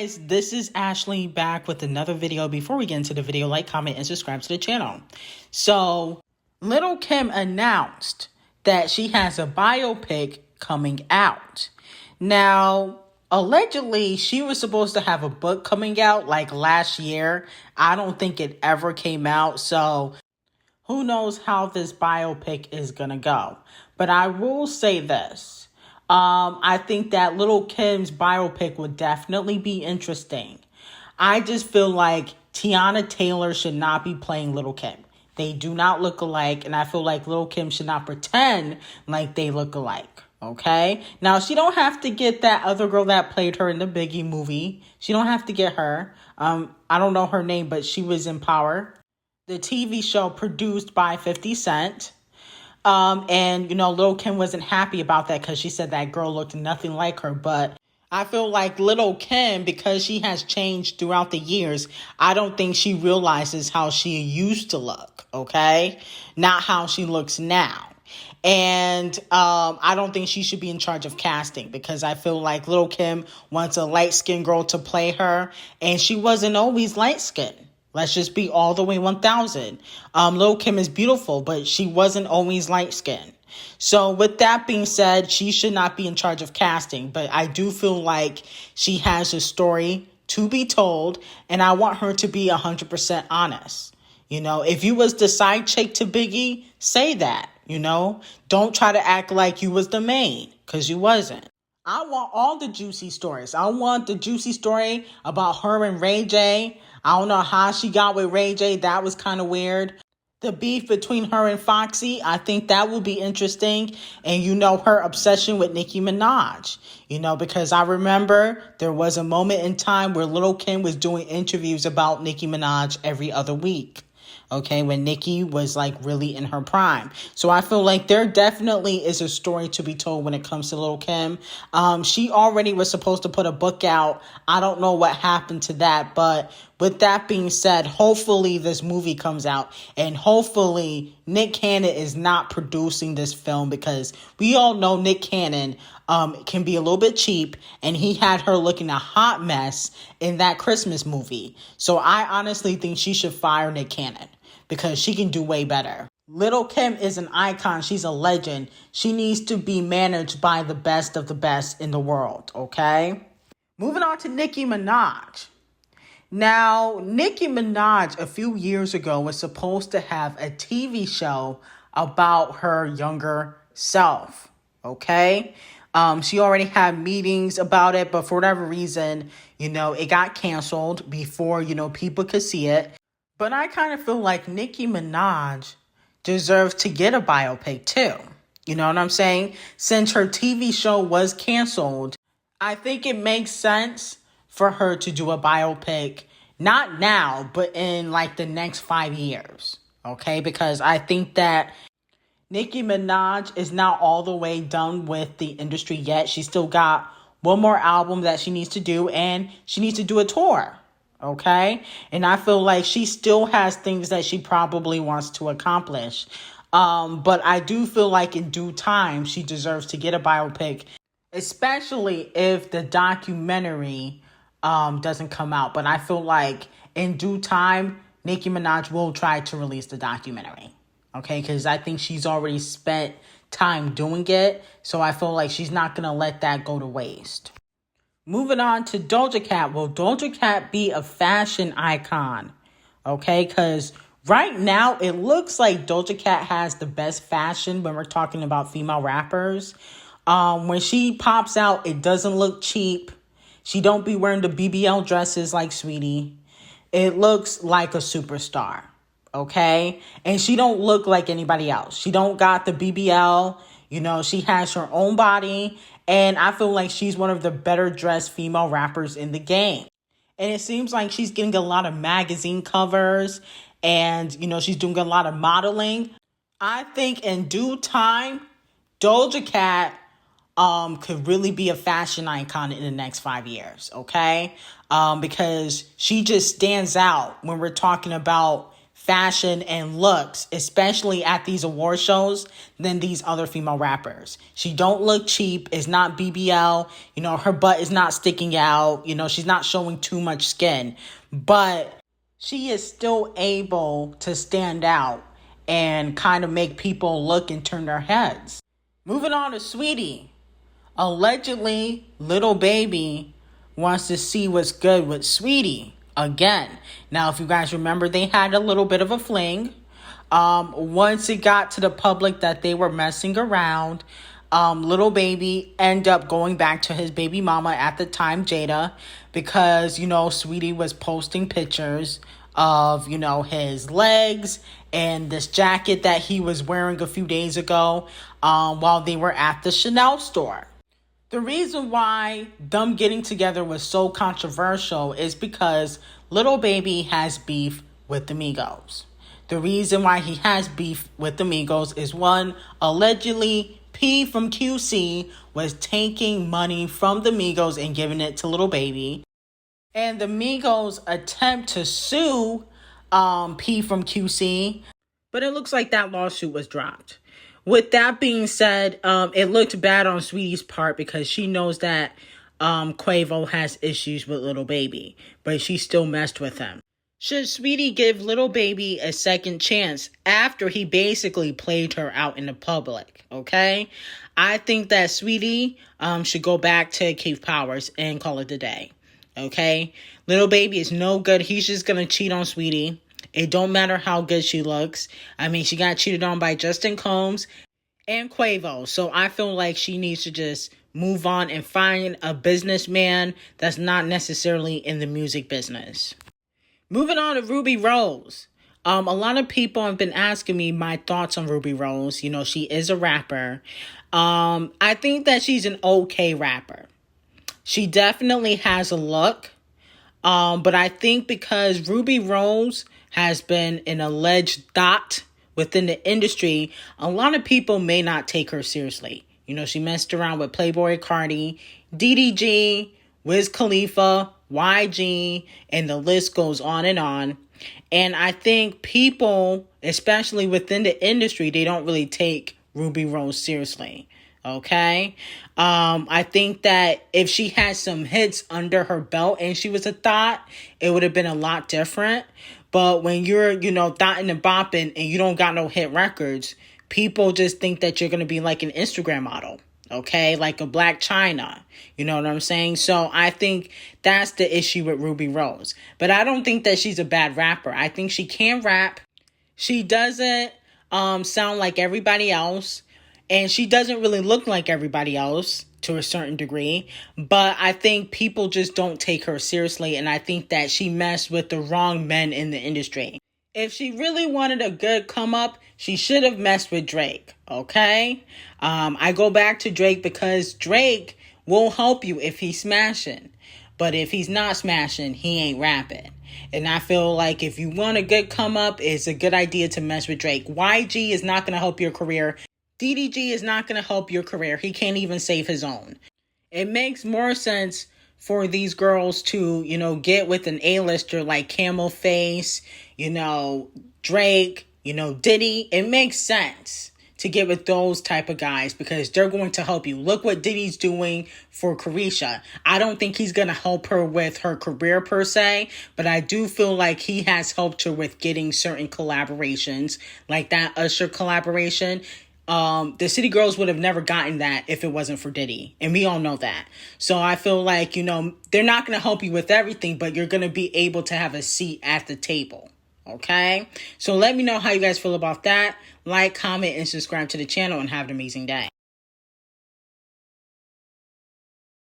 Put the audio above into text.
guys, this is Ashley back with another video. Before we get into the video, like, comment, and subscribe to the channel. So, LilKim announced that she has a biopic coming out. Now, allegedly, she was supposed to have a book coming out like last year. I don't think it ever came out, so who knows how this biopic is gonna go. But I will say this. I think that LilKim's biopic would definitely be interesting. I just feel like Tiana Taylor should not be playing LilKim. They do not look alike, and I feel like LilKim should not pretend like they look alike, okay? Now, she don't have to get that other girl that played her in the Biggie movie. She don't have to get her. I don't know her name, but she was in Power, the TV show produced by 50 Cent. And, LilKim wasn't happy about that because she said that girl looked nothing like her. But I feel like LilKim, because she has changed throughout the years, I don't think she realizes how she used to look, okay? Not how she looks now. And I don't think she should be in charge of casting because I feel like LilKim wants a light-skinned girl to play her, and she wasn't always light-skinned. Let's just be all the way 1,000. LilKim is beautiful, but she wasn't always light-skinned. So with that being said, she should not be in charge of casting. But I do feel like she has a story to be told, and I want her to be 100% honest. If you was the side chick to Biggie, say that, Don't try to act like you was the main, because you wasn't. I want all the juicy stories. I want the juicy story about her and Ray J. I don't know how she got with Ray J. That was kind of weird. The beef between her and Foxy, I think that would be interesting. And her obsession with Nicki Minaj. Because I remember there was a moment in time where LilKim was doing interviews about Nicki Minaj every other week. Okay, when Nicki was really in her prime. So I feel like there definitely is a story to be told when it comes to LilKim. She already was supposed to put a book out. I don't know what happened to that. But with that being said, hopefully this movie comes out. And hopefully Nick Cannon is not producing this film because we all know Nick Cannon can be a little bit cheap, and he had her looking a hot mess in that Christmas movie. So I honestly think she should fire Nick Cannon because she can do way better. LilKim is an icon. She's a legend. She needs to be managed by the best of the best in the world, okay? Moving on to Nicki Minaj. Now, Nicki Minaj a few years ago was supposed to have a TV show about her younger self, okay? She already had meetings about it, but for whatever reason, it got canceled before, people could see it. But I kind of feel like Nicki Minaj deserves to get a biopic too. You know what I'm saying? Since her TV show was canceled, I think it makes sense for her to do a biopic, not now, but in the next 5 years. Okay? Because I think that Nicki Minaj is not all the way done with the industry yet. She still got one more album that she needs to do, and she needs to do a tour, okay? And I feel like she still has things that she probably wants to accomplish. But I do feel like in due time, she deserves to get a biopic, especially if the documentary doesn't come out. But I feel like in due time, Nicki Minaj will try to release the documentary. Okay, because I think she's already spent time doing it. So I feel like she's not going to let that go to waste. Moving on to Doja Cat. Will Doja Cat be a fashion icon? Okay, because right now it looks like Doja Cat has the best fashion when we're talking about female rappers. When she pops out, it doesn't look cheap. She don't be wearing the BBL dresses like Saweetie. It looks like a superstar. Okay, and she don't look like anybody else. She don't got the BBL, she has her own body, and I feel like she's one of the better dressed female rappers in the game. And it seems like she's getting a lot of magazine covers, and she's doing a lot of modeling. I think in due time, Doja Cat could really be a fashion icon in the next 5 years, okay? Because she just stands out when we're talking about fashion and looks, especially at these award shows, than these other female rappers. She don't look cheap. It's not BBL. You know, her butt is not sticking out. You know, she's not showing too much skin. But she is still able to stand out and kind of make people look and turn their heads. Moving on to Saweetie. Allegedly, Lilbaby wants to see what's good with Saweetie again. Now, if you guys remember, they had a little bit of a fling. Once it got to the public that they were messing around, Lilbaby ended up going back to his baby mama at the time, Jada, because, you know, Saweetie was posting pictures of, you know, his legs and this jacket that he was wearing a few days ago while they were at the Chanel store. The reason why them getting together was so controversial is because Lilbaby has beef with the Migos. The reason why he has beef with the Migos is, one, allegedly P from QC was taking money from the Migos and giving it to Lilbaby. And the Migos attempt to sue P from QC, but it looks like that lawsuit was dropped. With that being said, it looked bad on Saweetie's part because she knows that Quavo has issues with Lilbaby, but she still messed with him. Should Saweetie give Lilbaby a second chance after he basically played her out in the public, okay? I think that Saweetie should go back to Keith Powers and call it a day, okay? Lilbaby is no good. He's just going to cheat on Saweetie. It don't matter how good she looks. I mean, she got cheated on by Justin Combs and Quavo. So I feel like she needs to just move on and find a businessman that's not necessarily in the music business. Moving on to Ruby Rose. A lot of people have been asking me my thoughts on Ruby Rose. You know, she is a rapper. I think that she's an okay rapper. She definitely has a look. But I think because Ruby Rose has been an alleged thought within the industry, a lot of people may not take her seriously. You know, she messed around with Playboy Cardi, DDG, Wiz Khalifa, YG, and the list goes on and on. And I think people, especially within the industry, they don't really take Ruby Rose seriously. Okay. I think that if she had some hits under her belt and she was a thought, it would have been a lot different. But when you're, you know, thotting and bopping and you don't got no hit records, people just think that you're going to be like an Instagram model. Okay. Like a Black China. You know what I'm saying? So I think that's the issue with Ruby Rose. But I don't think that she's a bad rapper. I think she can rap. She doesn't sound like everybody else. And she doesn't really look like everybody else to a certain degree. But I think people just don't take her seriously. And I think that she messed with the wrong men in the industry. If she really wanted a good come up, she should have messed with Drake. Okay? I go back to Drake because Drake will help you if he's smashing. But if he's not smashing, he ain't rapping. And I feel like if you want a good come up, it's a good idea to mess with Drake. YG is not going to help your career. DDG is not going to help your career. He can't even save his own. It makes more sense for these girls to, you know, get with an A-lister like Camel Face, you know, Drake, you know, Diddy. It makes sense to get with those type of guys because they're going to help you. Look what Diddy's doing for Carisha. I don't think he's going to help her with her career per se, but I do feel like he has helped her with getting certain collaborations, like that Usher collaboration. The City Girls would have never gotten that if it wasn't for Diddy. And we all know that. So I feel like, you know, they're not going to help you with everything, but you're going to be able to have a seat at the table. Okay? So let me know how you guys feel about that. Like, comment, and subscribe to the channel and have an amazing day.